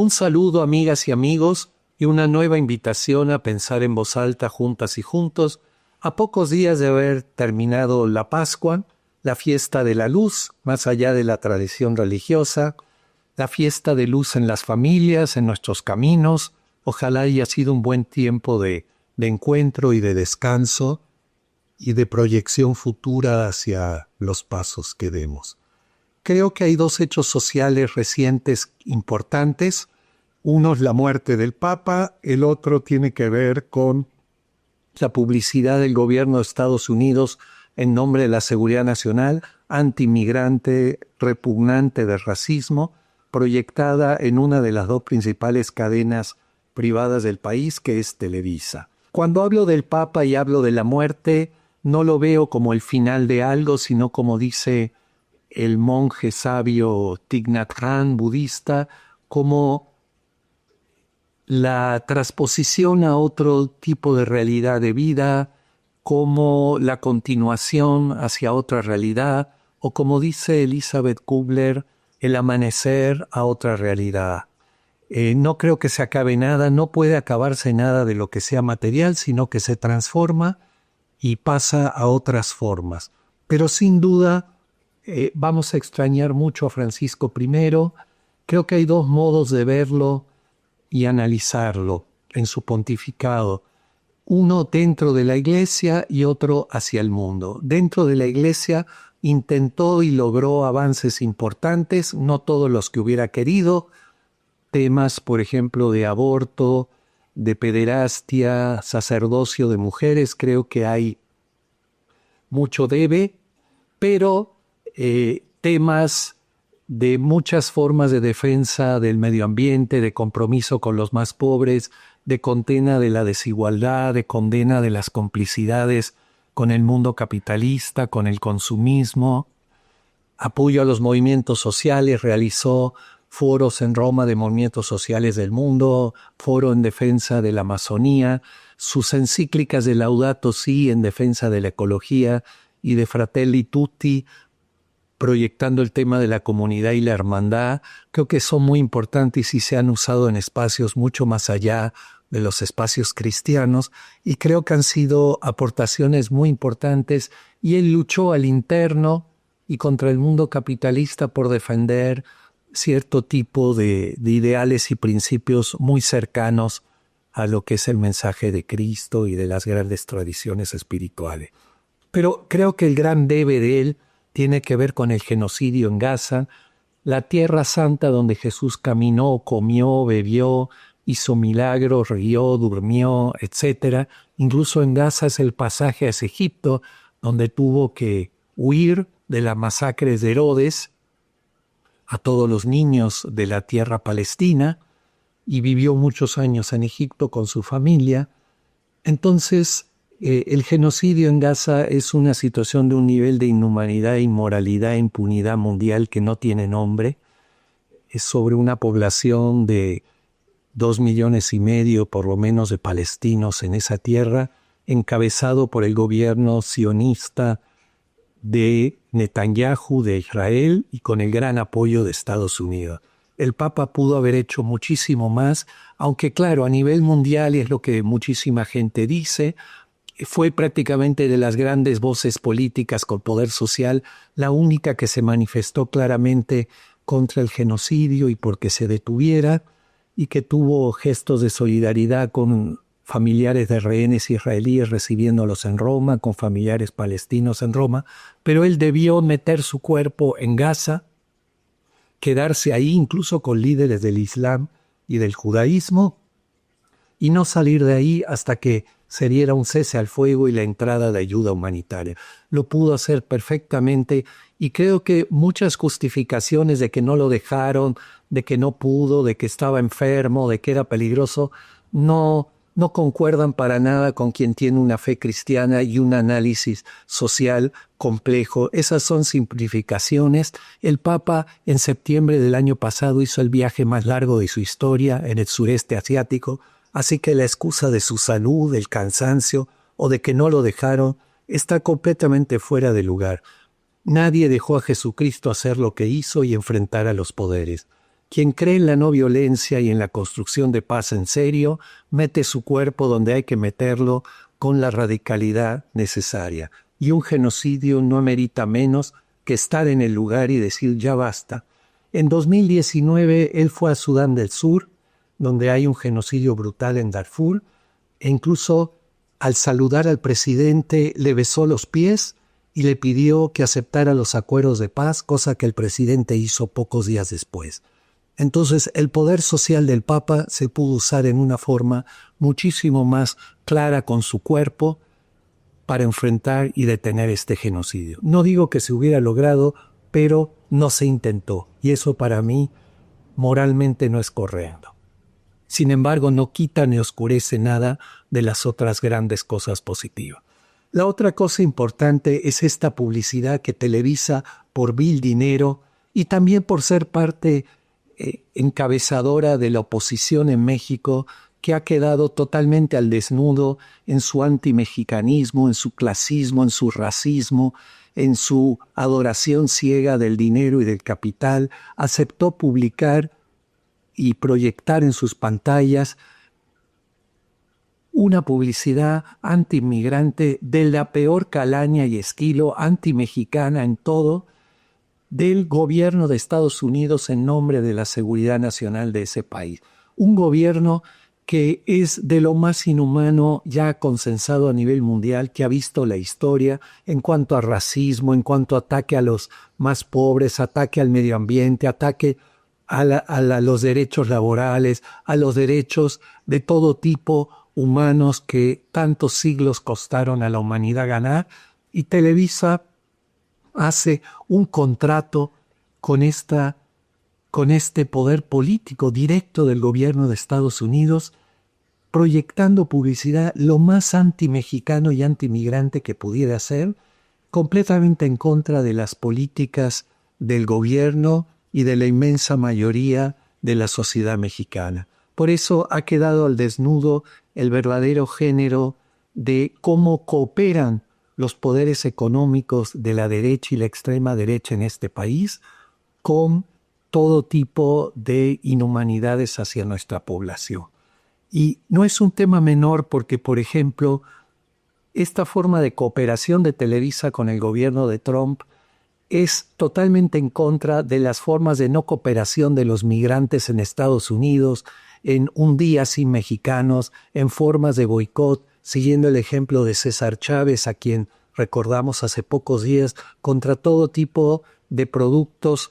Un saludo, amigas y amigos, y una nueva invitación a pensar en voz alta juntas y juntos, a pocos días de haber terminado la Pascua, la fiesta de la luz, más allá de la tradición religiosa, la fiesta de luz en las familias, en nuestros caminos. Ojalá haya sido un buen tiempo de encuentro y de descanso y de proyección futura hacia los pasos que demos. Creo que hay dos hechos sociales recientes importantes. Uno es la muerte del Papa, el otro tiene que ver con la publicidad del gobierno de Estados Unidos en nombre de la seguridad nacional, antimigrante, repugnante de racismo, proyectada en una de las dos principales cadenas privadas del país, que es Televisa. Cuando hablo del Papa y hablo de la muerte, no lo veo como el final de algo, sino como dice el monje sabio Thich Nhat Hanh, budista, como la transposición a otro tipo de realidad de vida, como la continuación hacia otra realidad, o como dice Elizabeth Kubler, el amanecer a otra realidad. No creo que se acabe nada, no puede acabarse nada de lo que sea material, sino que se transforma y pasa a otras formas. Pero sin duda vamos a extrañar mucho a Francisco I. Creo que hay dos modos de verlo y analizarlo en su pontificado. Uno dentro de la Iglesia y otro hacia el mundo. Dentro de la Iglesia intentó y logró avances importantes, no todos los que hubiera querido. Temas, por ejemplo, de aborto, de pederastia, sacerdocio de mujeres, creo que hay mucho debe, pero temas de muchas formas de defensa del medio ambiente, de compromiso con los más pobres, de condena de la desigualdad, de condena de las complicidades con el mundo capitalista, con el consumismo, apoyo a los movimientos sociales, realizó foros en Roma de movimientos sociales del mundo, foro en defensa de la Amazonía, sus encíclicas de Laudato Si en defensa de la ecología y de Fratelli Tutti, proyectando el tema de la comunidad y la hermandad, creo que son muy importantes y se han usado en espacios mucho más allá de los espacios cristianos, y creo que han sido aportaciones muy importantes, y él luchó al interno y contra el mundo capitalista por defender cierto tipo de ideales y principios muy cercanos a lo que es el mensaje de Cristo y de las grandes tradiciones espirituales. Pero creo que el gran debe de él tiene que ver con el genocidio en Gaza, la tierra santa donde Jesús caminó, comió, bebió, hizo milagros, rió, durmió, etc. Incluso en Gaza es el pasaje hacia Egipto, donde tuvo que huir de las masacres de Herodes a todos los niños de la tierra palestina, y vivió muchos años en Egipto con su familia. Entonces, el genocidio en Gaza es una situación de un nivel de inhumanidad, inmoralidad e impunidad mundial que no tiene nombre. Es sobre una población de 2,5 millones por lo menos de palestinos en esa tierra, encabezado por el gobierno sionista de Netanyahu, de Israel, y con el gran apoyo de Estados Unidos. El Papa pudo haber hecho muchísimo más, aunque claro, a nivel mundial, y es lo que muchísima gente dice, fue prácticamente de las grandes voces políticas con poder social la única que se manifestó claramente contra el genocidio y porque se detuviera, y que tuvo gestos de solidaridad con familiares de rehenes israelíes recibiéndolos en Roma, con familiares palestinos en Roma, pero él debió meter su cuerpo en Gaza, quedarse ahí incluso con líderes del Islam y del judaísmo, y no salir de ahí hasta que se diera un cese al fuego y la entrada de ayuda humanitaria. Lo pudo hacer perfectamente, y creo que muchas justificaciones de que no lo dejaron, de que no pudo, de que estaba enfermo, de que era peligroso, no concuerdan para nada con quien tiene una fe cristiana y un análisis social complejo. Esas son simplificaciones. El Papa en septiembre del año pasado hizo el viaje más largo de su historia en el sureste asiático, así que la excusa de su salud, del cansancio o de que no lo dejaron está completamente fuera de lugar. Nadie dejó a Jesucristo hacer lo que hizo y enfrentar a los poderes. Quien cree en la no violencia y en la construcción de paz en serio, mete su cuerpo donde hay que meterlo con la radicalidad necesaria. Y un genocidio no amerita menos que estar en el lugar y decir ya basta. En 2019 él fue a Sudán del Sur, donde hay un genocidio brutal en Darfur, e incluso al saludar al presidente le besó los pies y le pidió que aceptara los acuerdos de paz, cosa que el presidente hizo pocos días después. Entonces el poder social del Papa se pudo usar en una forma muchísimo más clara con su cuerpo para enfrentar y detener este genocidio. No digo que se hubiera logrado, pero no se intentó, y eso para mí moralmente no es correcto. Sin embargo, no quita ni oscurece nada de las otras grandes cosas positivas. La otra cosa importante es esta publicidad que Televisa, por vil dinero y también por ser parte encabezadora de la oposición en México, que ha quedado totalmente al desnudo en su antimexicanismo, en su clasismo, en su racismo, en su adoración ciega del dinero y del capital, aceptó publicar y proyectar en sus pantallas una publicidad anti-inmigrante de la peor calaña y estilo, anti-mexicana en todo, del gobierno de Estados Unidos en nombre de la seguridad nacional de ese país. Un gobierno que es de lo más inhumano ya consensado a nivel mundial, que ha visto la historia en cuanto a racismo, en cuanto a ataque a los más pobres, ataque al medio ambiente, ataque a los derechos laborales, a los derechos de todo tipo humanos que tantos siglos costaron a la humanidad ganar. Y Televisa hace un contrato con este poder político directo del gobierno de Estados Unidos, proyectando publicidad lo más anti-mexicano y anti-migrante que pudiera ser, completamente en contra de las políticas del gobierno y de la inmensa mayoría de la sociedad mexicana. Por eso ha quedado al desnudo el verdadero género de cómo cooperan los poderes económicos de la derecha y la extrema derecha en este país con todo tipo de inhumanidades hacia nuestra población. Y no es un tema menor porque, por ejemplo, esta forma de cooperación de Televisa con el gobierno de Trump es totalmente en contra de las formas de no cooperación de los migrantes en Estados Unidos, en Un Día Sin Mexicanos, en formas de boicot, siguiendo el ejemplo de César Chávez, a quien recordamos hace pocos días, contra todo tipo de productos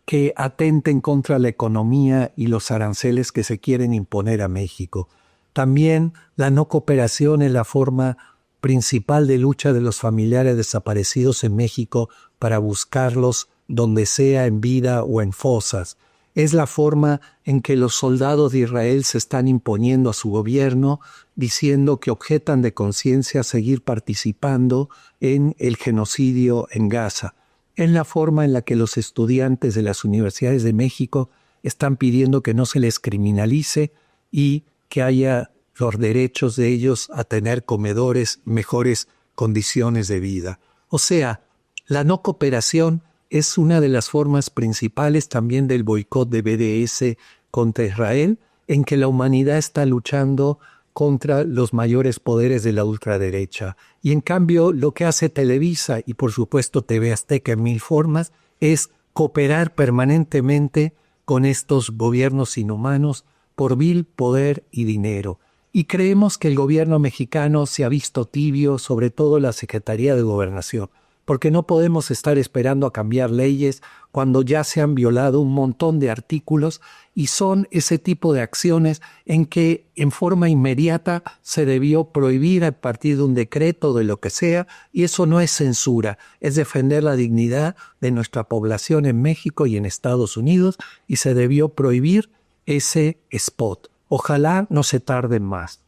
que atenten contra la economía y los aranceles que se quieren imponer a México. También la no cooperación es la forma principal de lucha de los familiares desaparecidos en México para buscarlos donde sea, en vida o en fosas. Es la forma en que los soldados de Israel se están imponiendo a su gobierno, diciendo que objetan de conciencia seguir participando en el genocidio en Gaza. Es la forma en la que los estudiantes de las universidades de México están pidiendo que no se les criminalice y que haya los derechos de ellos a tener comedores, mejores condiciones de vida. O sea, la no cooperación es una de las formas principales también del boicot de BDS contra Israel, en que la humanidad está luchando contra los mayores poderes de la ultraderecha. Y en cambio, lo que hace Televisa y por supuesto TV Azteca en mil formas es cooperar permanentemente con estos gobiernos inhumanos por vil poder y dinero. Y creemos que el gobierno mexicano se ha visto tibio, sobre todo la Secretaría de Gobernación, porque no podemos estar esperando a cambiar leyes cuando ya se han violado un montón de artículos y son ese tipo de acciones en que en forma inmediata se debió prohibir a partir de un decreto de lo que sea, y eso no es censura, es defender la dignidad de nuestra población en México y en Estados Unidos, y se debió prohibir ese spot. Ojalá no se tarden más.